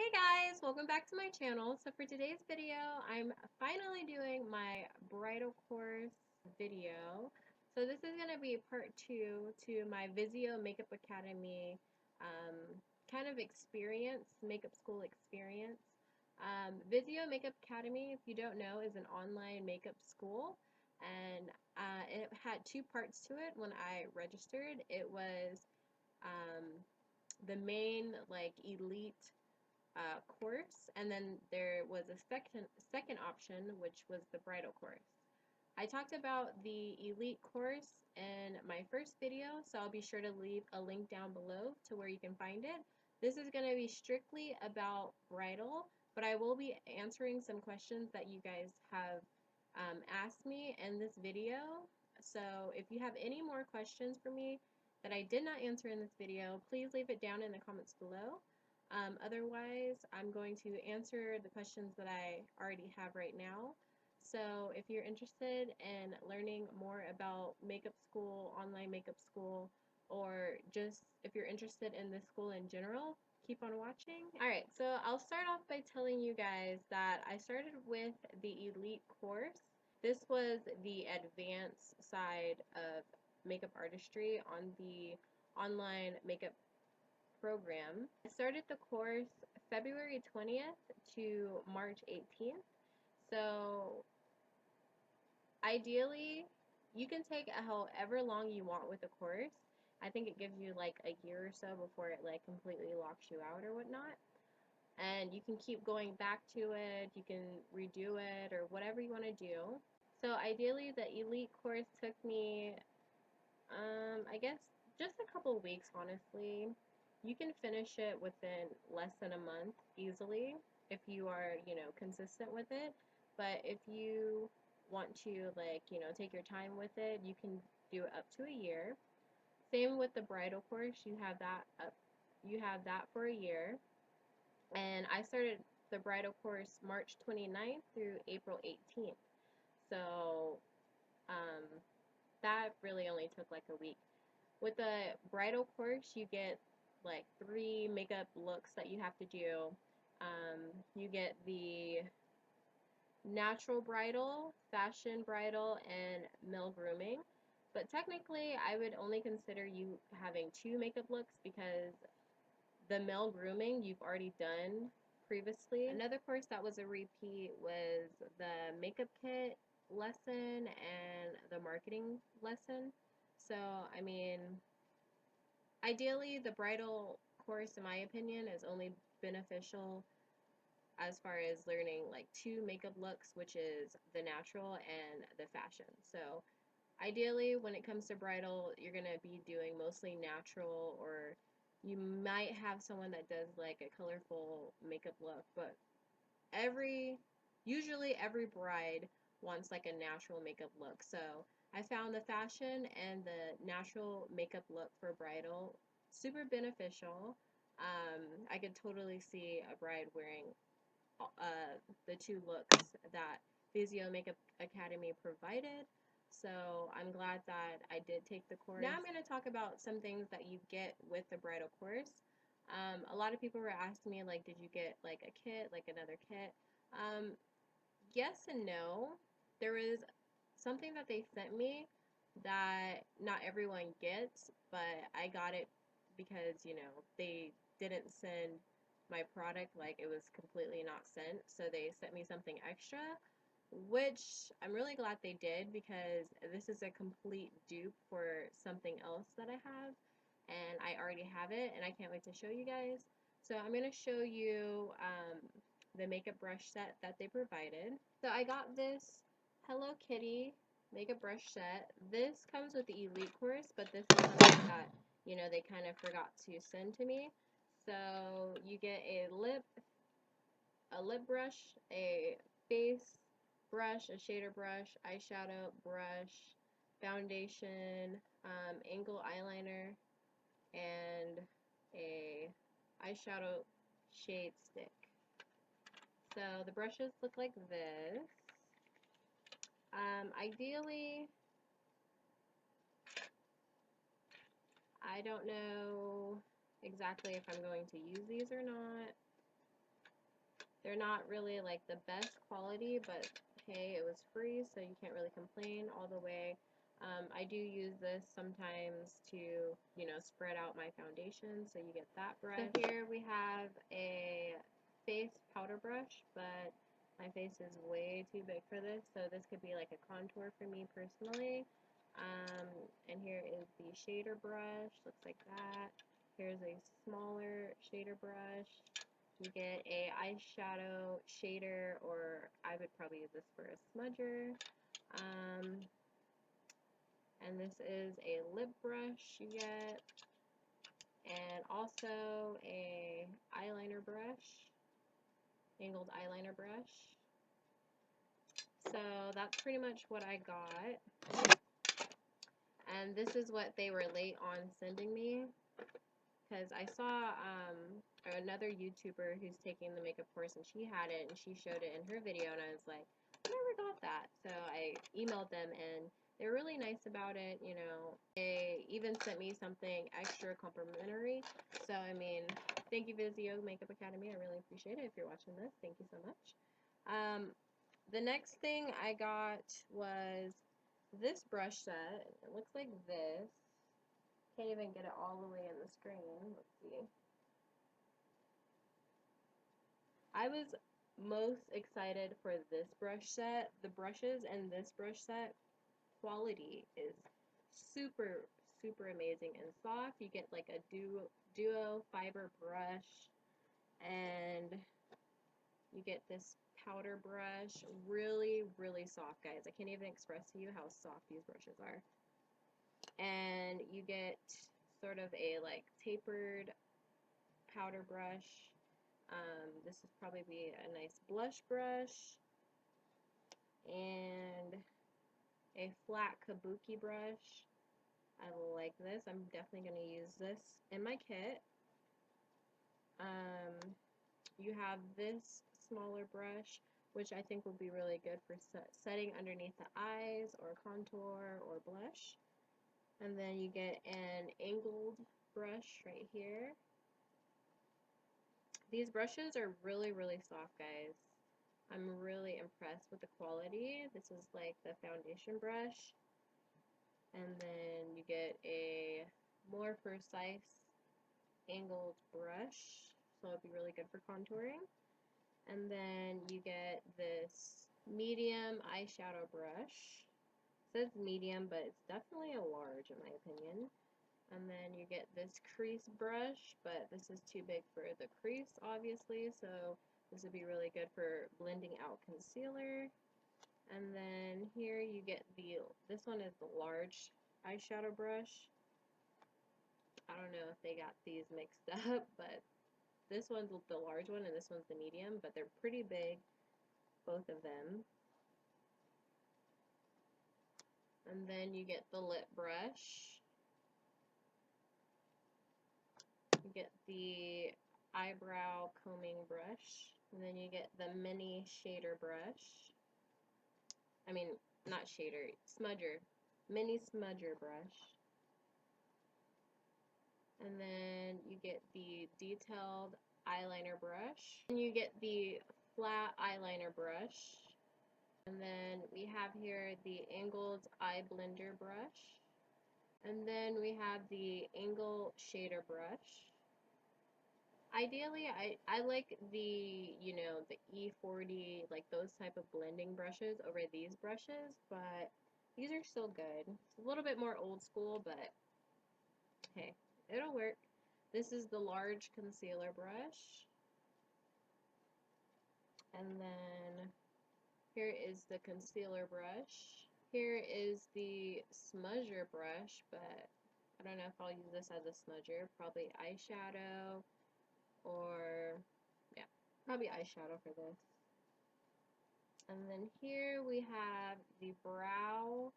Hey guys, welcome back to my channel. So for today's video, I'm finally doing my bridal course video. So this is going to be part 2 to my Vizio Makeup Academy kind of experience, makeup school experience. Vizio Makeup Academy, if you don't know, is an online makeup school, and it had 2 parts to it when I registered. It was um, the main like elite course, and then there was a second option, which was the bridal course. I talked about the elite course in my first video, so I'll be sure to leave a link down below to where you can find it. This is going to be strictly about bridal, but I will be answering some questions that you guys have asked me in this video. So if you have any more questions for me that I did not answer in this video, please leave it down in the comments below. Otherwise, I'm going to answer the questions that I already have right now. So if you're interested in learning more about makeup school, online makeup school, or just if you're interested in this school in general, keep on watching. Alright, so I'll start off by telling you guys that I started with the elite course. This was the advanced side of makeup artistry on the online makeup program. I started the course February 20th to March 18th. So ideally, you can take however long you want with the course. I think it gives you like a year or so before it like completely locks you out or whatnot. And you can keep going back to it, you can redo it or whatever you want to do. So ideally, the elite course took me, I guess just a couple weeks, honestly. You can finish it within less than a month easily if you are, consistent with it. But if you want to, like, take your time with it, you can do it up to a year. Same with the bridal course, you have that for a year. And I started the bridal course March 29th through April 18th. So, um, that really only took like a week. With the bridal course, you get like 3 makeup looks that you have to do. You get the natural bridal, fashion bridal, and male grooming. But technically, I would only consider you having 2 makeup looks because the male grooming you've already done previously. Another course that was a repeat was the makeup kit lesson and the marketing lesson. So, I mean, ideally, the bridal course, in my opinion, is only beneficial as far as learning like 2 makeup looks, which is the natural and the fashion. So, ideally, when it comes to bridal, you're going to be doing mostly natural, or you might have someone that does like a colorful makeup look, but usually every bride wants like a natural makeup look. So I found the fashion and the natural makeup look for bridal super beneficial. I could totally see a bride wearing the 2 looks that Vizio Makeup Academy provided. So I'm glad that I did take the course. Now I'm going to talk about some things that you get with the bridal course. A lot of people were asking me, like, did you get like a kit, like another kit? Yes and no. There was something that they sent me that not everyone gets, but I got it because, they didn't send my product, like it was completely not sent, so they sent me something extra, which I'm really glad they did because this is a complete dupe for something else that I have, and I already have it, and I can't wait to show you guys. So I'm going to show you the makeup brush set that they provided. So I got this Hello Kitty makeup brush set. This comes with the elite course, but this is something that, they kind of forgot to send to me. So you get a lip brush, a face brush, a shader brush, eyeshadow brush, foundation, angle eyeliner, and a eyeshadow shade stick. So the brushes look like this. Ideally, I don't know exactly if I'm going to use these or not. They're not really like the best quality, but hey, it was free, so you can't really complain all the way. I do use this sometimes to, you know, spread out my foundation, so you get that brush. So here we have a face powder brush, but my face is way too big for this, so this could be like a contour for me personally. And here is the shader brush, looks like that. Here's a smaller shader brush. You get a eyeshadow shader, or I would probably use this for a smudger. And this is a lip brush you get, and also a eyeliner brush, angled eyeliner brush. So that's pretty much what I got. And this is what they were late on sending me, because I saw another YouTuber who's taking the makeup course, and she had it, and she showed it in her video, and I was like, I never got that. So I emailed them, and they were really nice about it, you know. They even sent me something extra complimentary. So, I mean, thank you, Vizio Makeup Academy. I really appreciate it. If you're watching this, thank you so much. The next thing I got was this brush set. It looks like this. Can't even get it all the way in the screen. Let's see. I was most excited for this brush set. The brushes in this brush set quality is super, super amazing and soft. You get like a duo fiber brush, and you get this powder brush. Really, really soft, guys. I can't even express to you how soft these brushes are. And you get sort of a like tapered powder brush. This would probably be a nice blush brush, and a flat kabuki brush. I like this. I'm definitely going to use this in my kit. You have this smaller brush, which I think will be really good for setting underneath the eyes or contour or blush. And then you get an angled brush right here. These brushes are really, really soft, guys. I'm really impressed with the quality. This is like the foundation brush. And then you get a more precise angled brush, so it'll be really good for contouring. And then you get this medium eyeshadow brush. It says medium, but it's definitely a large in my opinion. And then you get this crease brush, but this is too big for the crease, obviously, so this would be really good for blending out concealer. And then here you get this one is the large eyeshadow brush. I don't know if they got these mixed up, but this one's the large one and this one's the medium, but they're pretty big, both of them. And then you get the lip brush. You get the eyebrow combing brush, and then you get the mini shader brush. I mean, not shader, smudger. Mini smudger brush. And then you get the detailed eyeliner brush. And you get the flat eyeliner brush. And then we have here the angled eye blender brush. And then we have the angle shader brush. Ideally, I like the, you know, the E40, like those type of blending brushes over these brushes, but these are still good. It's a little bit more old school, but hey, it'll work. This is the large concealer brush. And then here is the concealer brush. Here is the smudger brush, but I don't know if I'll use this as a smudger. Probably eyeshadow, or yeah, probably eyeshadow for this. And then here we have the brow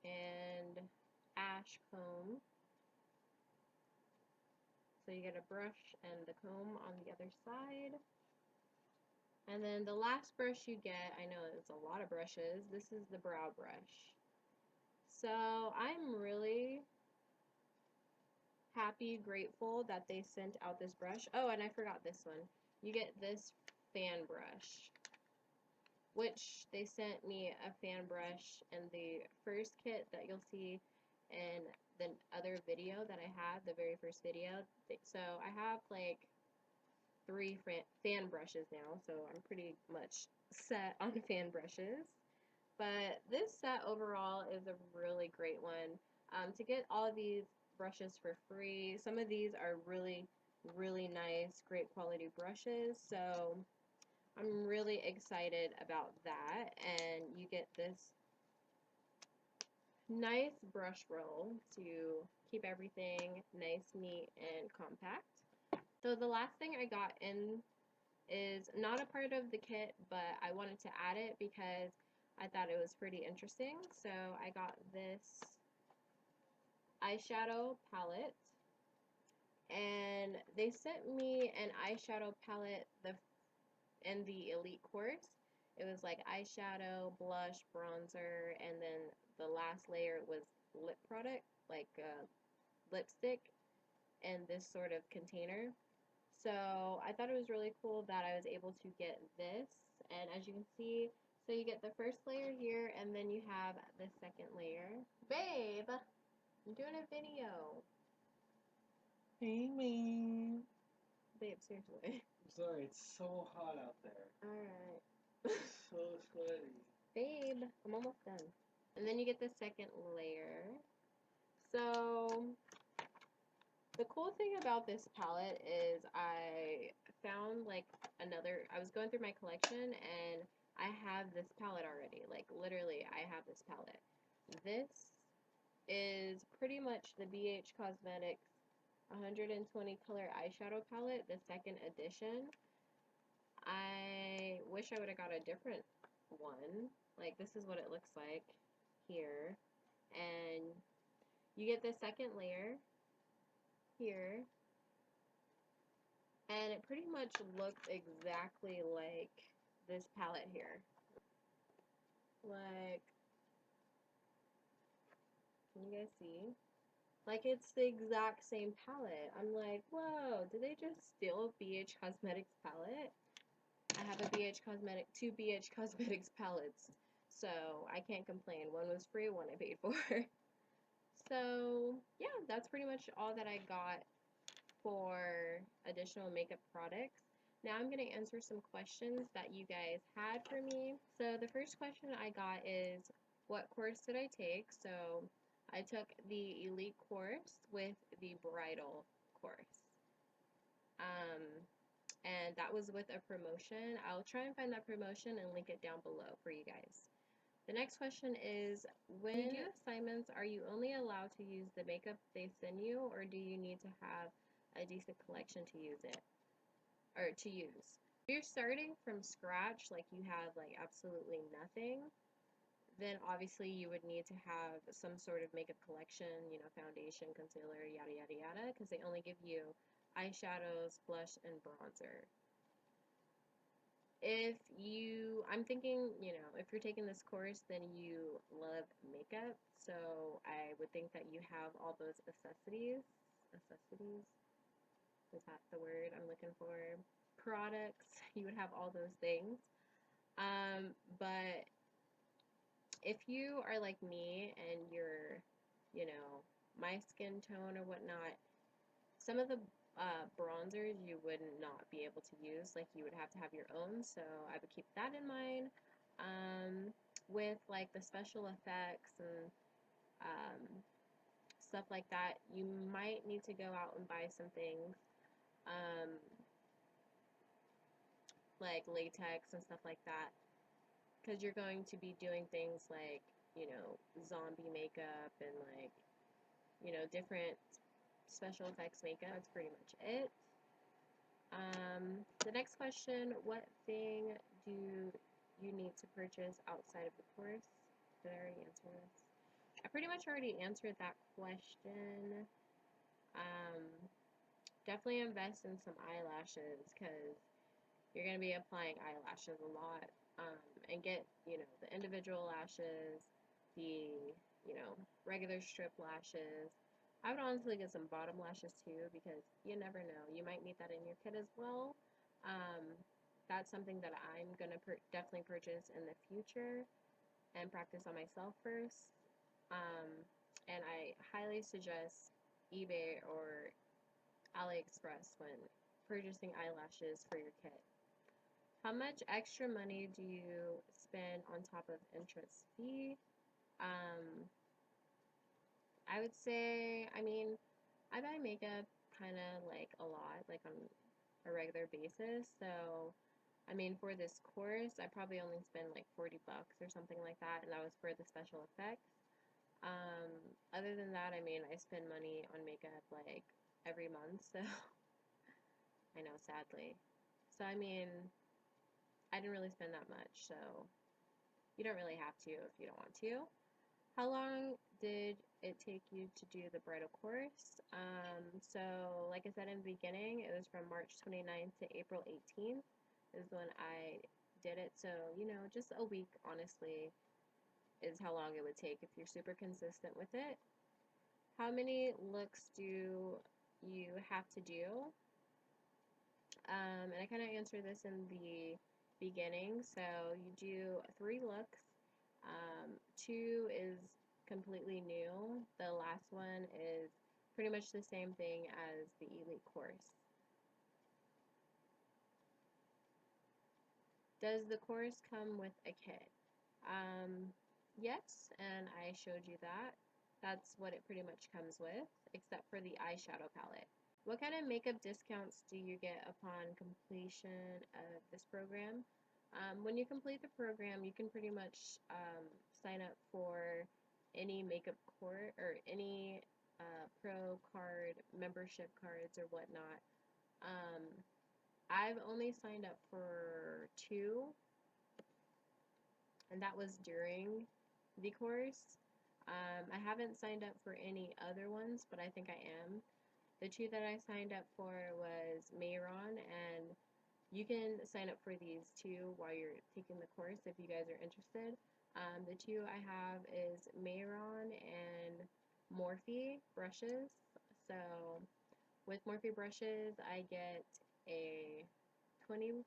and ash comb. So you get a brush and the comb on the other side. And then the last brush you get, I know it's a lot of brushes, this is the brow brush. So I'm really happy, grateful that they sent out this brush. Oh, and I forgot this one. You get this fan brush, which they sent me a fan brush in the first kit that you'll see in the other video that I have, the very first video. So I have like 3 fan brushes now, so I'm pretty much set on fan brushes. But this set overall is a really great one. To get all of these brushes for free, some of these are really, really nice, great quality brushes. So I'm really excited about that. And you get this nice brush roll to keep everything nice, neat, and compact. So the last thing I got in is not a part of the kit, but I wanted to add it because I thought it was pretty interesting. So I got this eyeshadow palette, and they sent me an eyeshadow palette in the Elite course. It was like eyeshadow, blush, bronzer, and then the last layer was lip product, like lipstick, in this sort of container. So I thought it was really cool that I was able to get this. And as you can see, so you get the first layer here, and then you have the second layer. Babe, I'm doing a video. Hey, man. Babe, seriously. I'm sorry, it's so hot out there. Alright. So sweaty. Babe, I'm almost done. And then you get the second layer. So the cool thing about this palette is I found like I was going through my collection and I have this palette already. Like literally I have this palette. This is pretty much the BH Cosmetics 120 color eyeshadow palette, the second edition. I wish I would have got a different one. Like this is what it looks like here. And you get the second layer here. And it pretty much looks exactly like this palette here. Like, can you guys see? Like, it's the exact same palette. I'm like, whoa, did they just steal BH Cosmetics palette? I have two BH Cosmetics palettes. So, I can't complain. One was free, one I paid for. So, yeah, that's pretty much all that I got for additional makeup products. Now I'm going to answer some questions that you guys had for me. So the first question I got is, what course did I take? So I took the Elite course with the Bridal course. And that was with a promotion. I'll try and find that promotion and link it down below for you guys. The next question is, when you do assignments, are you only allowed to use the makeup they send you, or do you need to have a decent collection to use it, or to use? If you're starting from scratch, like you have like absolutely nothing, then obviously you would need to have some sort of makeup collection, you know, foundation, concealer, yada yada yada, because they only give you eyeshadows, blush, and bronzer. I'm thinking, you know, if you're taking this course, then you love makeup, so I would think that you have all those accessories, is that the word I'm looking for? Products, you would have all those things. But if you are like me and you're, you know, my skin tone or whatnot, some of the bronzers you would not be able to use, like you would have to have your own, so I would keep that in mind. With like the special effects and stuff like that, you might need to go out and buy some things, um, like latex and stuff like that, because you're going to be doing things like, you know, zombie makeup and like, you know, different special effects makeup. That's pretty much it. The next question, what thing do you need to purchase outside of the course? Did I already answer this? I pretty much already answered that question. Um, Definitely invest in some eyelashes because you're going to be applying eyelashes a lot. And get, you know, the individual lashes, the, you know, regular strip lashes. I would honestly get some bottom lashes too because you never know. You might need that in your kit as well. Um, that's something that I'm gonna definitely purchase in the future and practice on myself first. Um, and I highly suggest eBay or AliExpress when purchasing eyelashes for your kit. How much extra money do you spend on top of entrance fee? Um, I would say, I mean, I buy makeup kind of like a lot, like on a regular basis. So, I mean, for this course, I probably only spend like 40 bucks or something like that, and that was for the special effects. Um, Other than that, I mean, I spend money on makeup like every month, so I know, sadly. So, I mean, I didn't really spend that much, so you don't really have to if you don't want to. How long did it take you to do the bridal course? So, like I said in the beginning, it was from March 29th to April 18th is when I did it. So, just a week, honestly, is how long it would take if you're super consistent with it. How many looks do you have to do? And I kind of answered this in the beginning. So you do 3 looks. 2 is completely new. The last one is pretty much the same thing as the Elite course. Does the course come with a kit? Yes, and I showed you that. That's what it pretty much comes with, except for the eyeshadow palette. What kind of makeup discounts do you get upon completion of this program? When you complete the program, you can pretty much sign up for any makeup course or any pro card, membership cards, or whatnot. Um, I've only signed up for 2, and that was during the course. I haven't signed up for any other ones, but I think I am. The 2 that I signed up for was Mayron, and you can sign up for these too while you're taking the course if you guys are interested. The 2 I have is Mayron and Morphe brushes. So with Morphe brushes, I get a 20%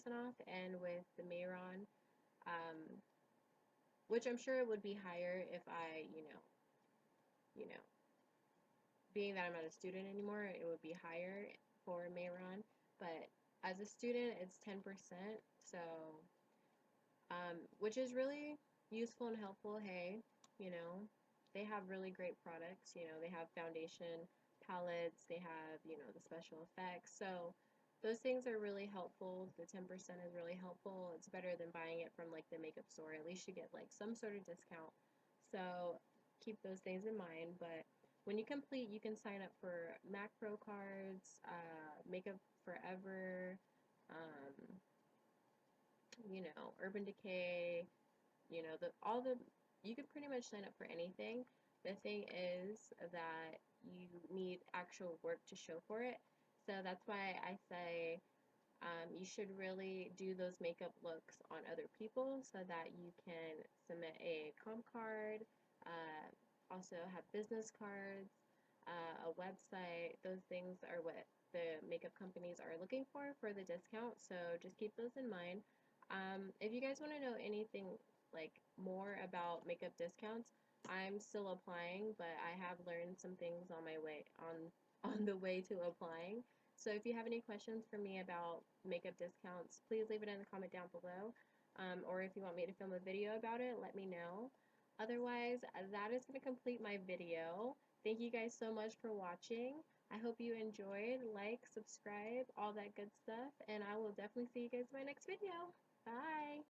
off, and with the Mayron, um, which I'm sure it would be higher if I, you know, being that I'm not a student anymore, it would be higher for Mayron. But as a student, it's 10%. So, which is really useful and helpful. Hey, they have really great products. They have foundation palettes, they have, the special effects. So, those things are really helpful. The 10% is really helpful. It's better than buying it from like the makeup store. At least you get like some sort of discount. So, keep those things in mind. But when you complete, you can sign up for Mac Pro cards, Makeup Forever, um, Urban Decay, you could pretty much sign up for anything. The thing is that you need actual work to show for it. So that's why I say you should really do those makeup looks on other people so that you can submit a comp card, also have business cards, a website. Those things are what the makeup companies are looking for the discount. So just keep those in mind. If you guys want to know anything like more about makeup discounts, I'm still applying, but I have learned some things on my way on the way to applying. So if you have any questions for me about makeup discounts, please leave it in the comment down below. Or if you want me to film a video about it, let me know. Otherwise, that is going to complete my video. Thank you guys so much for watching. I hope you enjoyed. Like, subscribe, all that good stuff, and I will definitely see you guys in my next video. Bye!